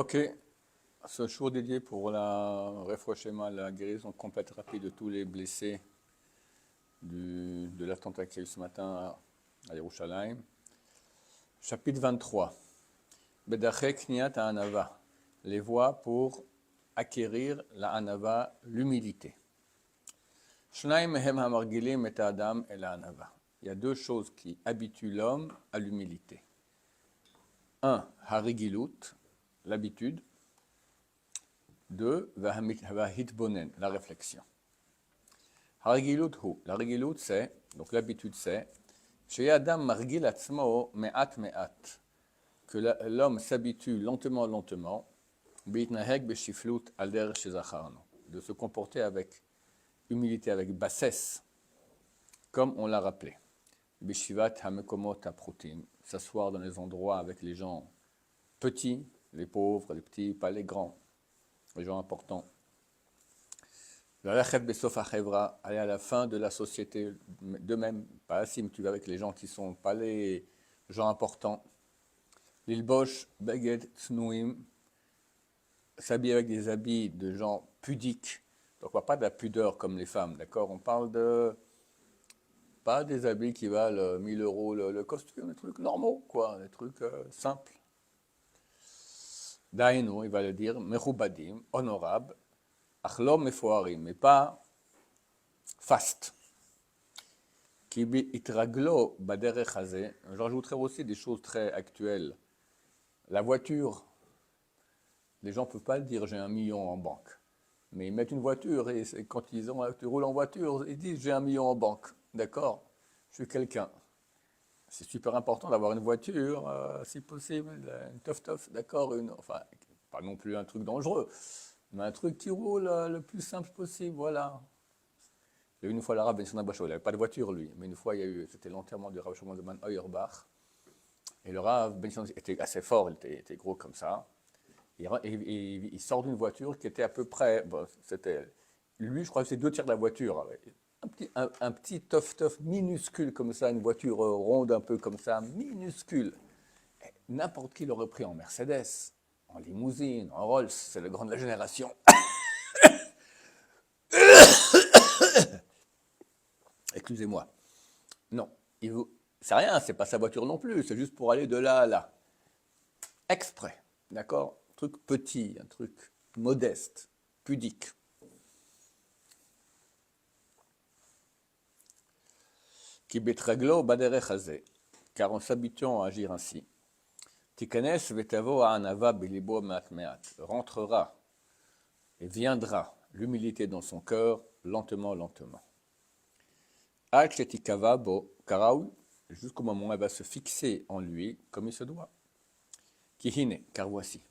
Ok, ce show dédié pour la Refouachema, la guérison complète rapide de tous les blessés de l'attentat qu'il y a eu ce matin à Yerushalayim. Chapitre 23. Bedachek Kniat Anava. Les voies pour acquérir la Anava, l'humilité. Shnaim Mehem Hamargilim et Adam et la Anava. Il y a deux choses qui habituent l'homme à l'humilité. Un, Harigilut, l'habitude. Deux, Vahitbonen, la réflexion. Harigilut hu. La Harigilut c'est, donc l'habitude c'est, chez Adam Margil Atzmo Me'at Me'at, que l'homme s'habitue lentement, lentement, Beitnahek Beshiflut Alder Shezacharno, de se comporter avec humilité, avec bassesse, comme on l'a rappelé. Beshivat Hamekomot Aprutim, s'asseoir dans les endroits avec les gens petits, les pauvres, les petits, pas les grands, les gens importants. Aller à la fin de la société, de même, pas Assim, tu vas avec les gens qui ne sont pas les gens importants. L'ilbosh, beged, tsnouim, s'habiller avec des habits de gens pudiques. Donc on ne parle pas de la pudeur comme les femmes, d'accord? On parle de, pas des habits qui valent 1000 euros le costume, des trucs normaux, quoi, des trucs simples. Daïno, il va le dire, mechubadim, honorable, achlom mefoarim, mais pas faste. Kibi itraglo baderech hazeh. J'ajouterai aussi des choses très actuelles. La voiture, les gens ne peuvent pas le dire, j'ai 1 million en banque. Mais ils mettent une voiture et quand tu roules en voiture, ils disent j'ai 1 million en banque. D'accord? Je suis quelqu'un. C'est super important d'avoir une voiture, si possible, une tof-tof, d'accord, enfin, pas non plus un truc dangereux, mais un truc qui roule le plus simple possible, voilà. Il y a eu une fois l'arabe Ben Shana Bachot, il n'avait pas de voiture lui, mais une fois c'était l'enterrement du Rav Shlomo Zalman Auerbach, et le Rav Ben Shana était assez fort, il était gros comme ça, et il sort d'une voiture qui était à peu près, bon, c'était, lui je crois que c'est 2 tiers de la voiture, un petit tof-tof minuscule comme ça, une voiture ronde un peu comme ça, minuscule. Et n'importe qui l'aurait pris en Mercedes, en limousine, en Rolls, c'est le grand de la génération. Excusez-moi. Non, c'est rien, c'est pas sa voiture non plus, c'est juste pour aller de là à là. Exprès, d'accord? Un truc petit, un truc modeste, pudique. Qui betraglo baderech hazeh, car en s'habituant à agir ainsi, tikanes vetavo anava bilibo me'at me'at, rentrera et viendra l'humilité dans son cœur lentement, lentement. Al shetikava bo karaoui, jusqu'au moment où elle va se fixer en lui comme il se doit. Kihine, car voici.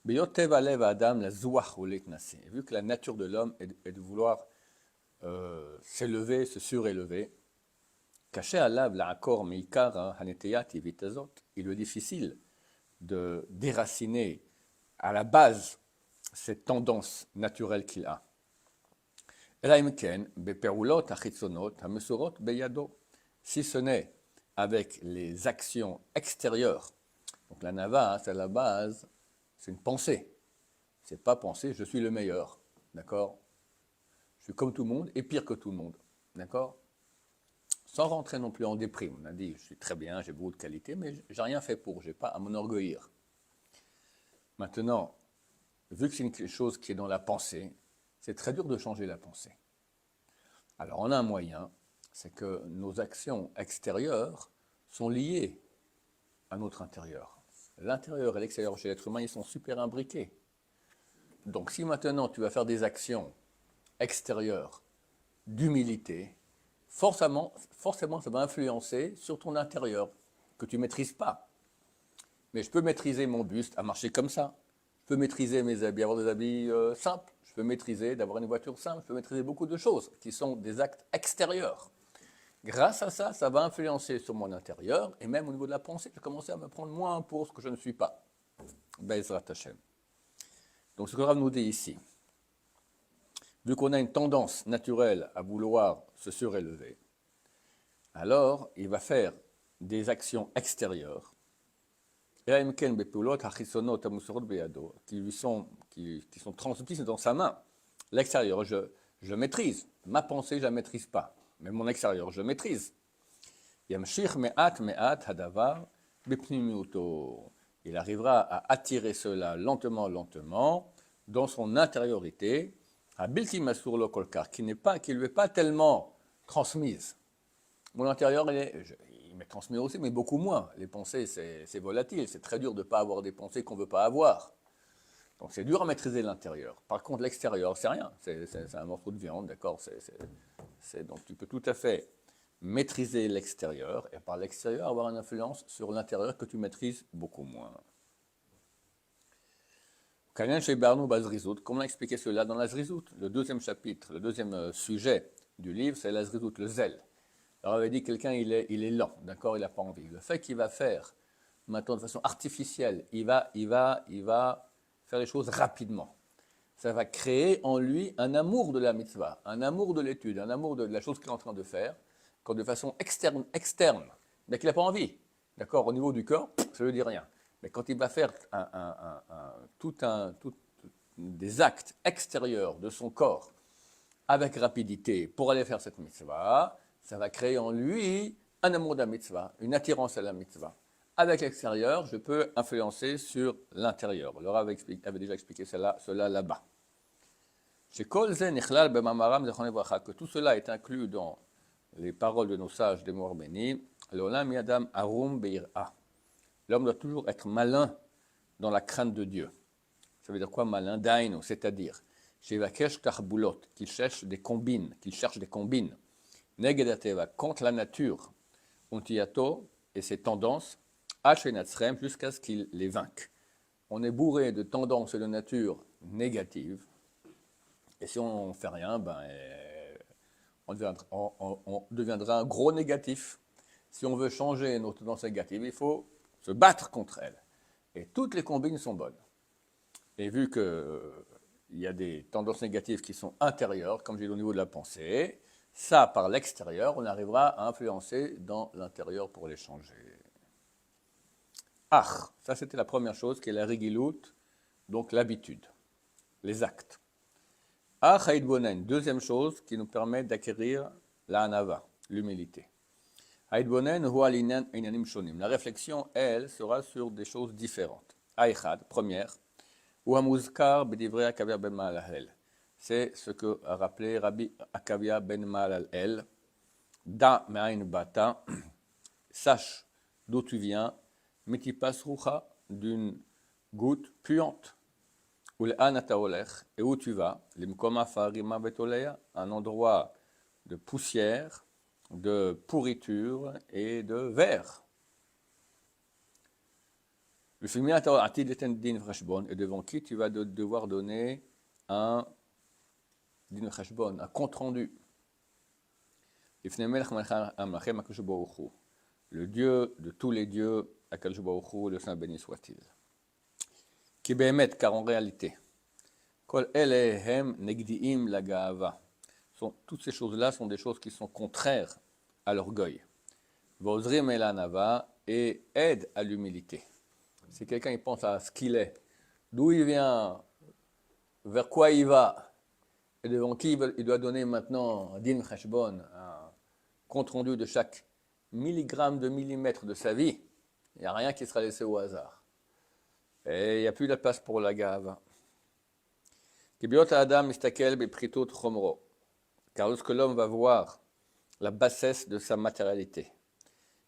Beyotev alev adam la zouach ou l'etnase, vu que la nature de l'homme est de vouloir s'élever, se surélever. Caché à l'âme l'accord meikar haneteyat vitazot, il est difficile de déraciner à la base cette tendance naturelle qu'il a. Si ce n'est avec les actions extérieures. Donc la nava, c'est à la base, c'est une pensée. C'est pas penser je suis le meilleur, d'accord? Je suis comme tout le monde et pire que tout le monde, d'accord? Sans rentrer non plus en déprime. On a dit, je suis très bien, j'ai beaucoup de qualités, mais j'ai rien fait pour, j'ai pas à m'enorgueillir. Maintenant, vu que c'est une chose qui est dans la pensée, c'est très dur de changer la pensée. Alors, on a un moyen, c'est que nos actions extérieures sont liées à notre intérieur. L'intérieur et l'extérieur chez l'être humain, ils sont super imbriqués. Donc, si maintenant tu vas faire des actions extérieures d'humilité, forcément, ça va influencer sur ton intérieur, que tu ne maîtrises pas. Mais je peux maîtriser mon buste à marcher comme ça. Je peux maîtriser mes habits, avoir des habits simples. Je peux maîtriser d'avoir une voiture simple. Je peux maîtriser beaucoup de choses qui sont des actes extérieurs. Grâce à ça, ça va influencer sur mon intérieur. Et même au niveau de la pensée, je vais commencer à me prendre moins pour ce que je ne suis pas. Be'ezrat Hashem. Donc ce que Rav nous dit ici, vu qu'on a une tendance naturelle à vouloir se surélever, alors il va faire des actions extérieures qui sont transmises dans sa main. L'extérieur, je maîtrise. Ma pensée, je ne la maîtrise pas. Mais mon extérieur, je maîtrise. Yamshich me'at me'at hadavar bepnimiuto. Il arrivera à attirer cela lentement, lentement, dans son intériorité, à bilti masur lo kolkar, qui lui est pas tellement transmise. Mon intérieur, il m'est transmis aussi, mais beaucoup moins. Les pensées, c'est volatile, c'est très dur de ne pas avoir des pensées qu'on ne veut pas avoir. Donc c'est dur à maîtriser l'intérieur. Par contre, l'extérieur, c'est rien. C'est un morceau de viande, d'accord. Donc tu peux tout à fait maîtriser l'extérieur et par l'extérieur avoir une influence sur l'intérieur que tu maîtrises beaucoup moins. Comment on a expliqué cela dans la Zrizout? Le deuxième chapitre, le deuxième sujet du livre, c'est la Zrizout, le zèle. Alors on avait dit que quelqu'un il est lent, d'accord, il n'a pas envie. Le fait qu'il va faire maintenant de façon artificielle, il va faire les choses rapidement. Ça va créer en lui un amour de la mitzvah, un amour de l'étude, un amour de la chose qu'il est en train de faire, quand de façon externe, mais qu'il n'a pas envie. D'accord, au niveau du corps, ça ne lui dit rien. Mais quand il va faire des actes extérieurs de son corps avec rapidité pour aller faire cette mitzvah, ça va créer en lui un amour de la mitzvah, une attirance à la mitzvah. Avec l'extérieur, je peux influencer sur l'intérieur. Laura avait déjà expliqué cela là-bas. Que tout cela est inclus dans les paroles de nos sages des morts bénis. L'olam yadam arum beir'a. L'homme doit toujours être malin dans la crainte de Dieu. Ça veut dire quoi malin? Daino, c'est-à-dire shevakesh tarbulot, qu'il cherche des combines, Negedateva, contre la nature, untiyato et ses tendances, H jusqu'à ce qu'il les vainque. On est bourré de tendances et de nature négatives, et si on ne fait rien, on deviendra un gros négatif. Si on veut changer nos tendances négatives, il faut se battre contre elles. Et toutes les combines sont bonnes. Et vu qu'il y a des tendances négatives qui sont intérieures, comme j'ai dit au niveau de la pensée, ça, par l'extérieur, on arrivera à influencer dans l'intérieur pour les changer. Ça c'était la première chose qui est la rigilout, donc l'habitude, les actes. Haïdbonen, deuxième chose qui nous permet d'acquérir la hanava, l'humilité. Haïdbonen huwa l'inanim shonim. La réflexion, elle, sera sur des choses différentes. Haïchad, première, ou hamuzkar b'divrei Akavia ben Mahalal. C'est ce que a rappelé Rabbi Akavia ben Mahalal. Da me'ain bata, sache d'où tu viens, mitipas rucha, d'une goutte puante. Et où tu vas, un endroit de poussière, de pourriture et de verre. Et devant qui tu vas devoir donner un din cheshbon, un compte rendu. Le Dieu de tous les dieux, Akadosh Baruch Hu, le Saint béni soit-il. Car en réalité, toutes ces choses-là sont des choses qui sont contraires à l'orgueil. Et aident à l'humilité. Si quelqu'un il pense à ce qu'il est, d'où il vient, vers quoi il va, et devant qui il doit donner maintenant un din cheshbon, un compte rendu de chaque milligramme de millimètre de sa vie, il n'y a rien qui sera laissé au hasard. Et il n'y a plus de place pour la gave. Car lorsque l'homme va voir la bassesse de sa matérialité,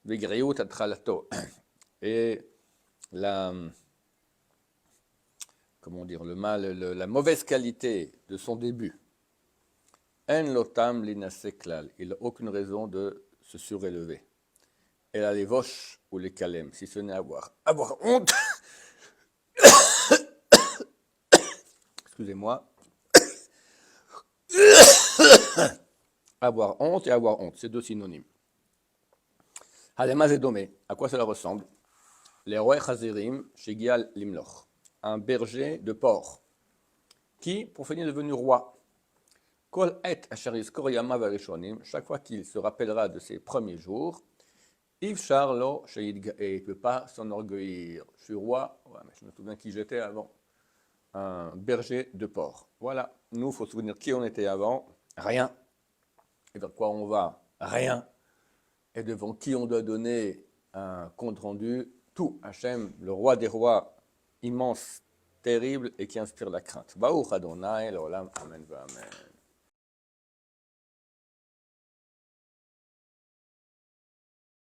et la mauvaise qualité de son début, il n'a aucune raison de se surélever. Et là, les voches ou les kalem, si ce n'est avoir honte, excusez-moi, avoir honte et avoir honte, c'est deux synonymes. Halema Zedomé, à quoi cela ressemble? Les rois chazirim shegial limloch, un berger de porc, qui, pour finir, est devenu roi. Kol et asheris koryama varishonim, chaque fois qu'il se rappellera de ses premiers jours, Yves Charlot, il ne peut pas s'enorgueillir. Je suis roi, ouais, mais je me souviens qui j'étais avant. Un berger de porc. Voilà, nous, il faut se souvenir qui on était avant. Rien. Et vers quoi on va? Rien. Et devant qui on doit donner un compte rendu? Tout. Hachem, le roi des rois, immense, terrible et qui inspire la crainte. Baruch Adonai, l'olam, amen, amen.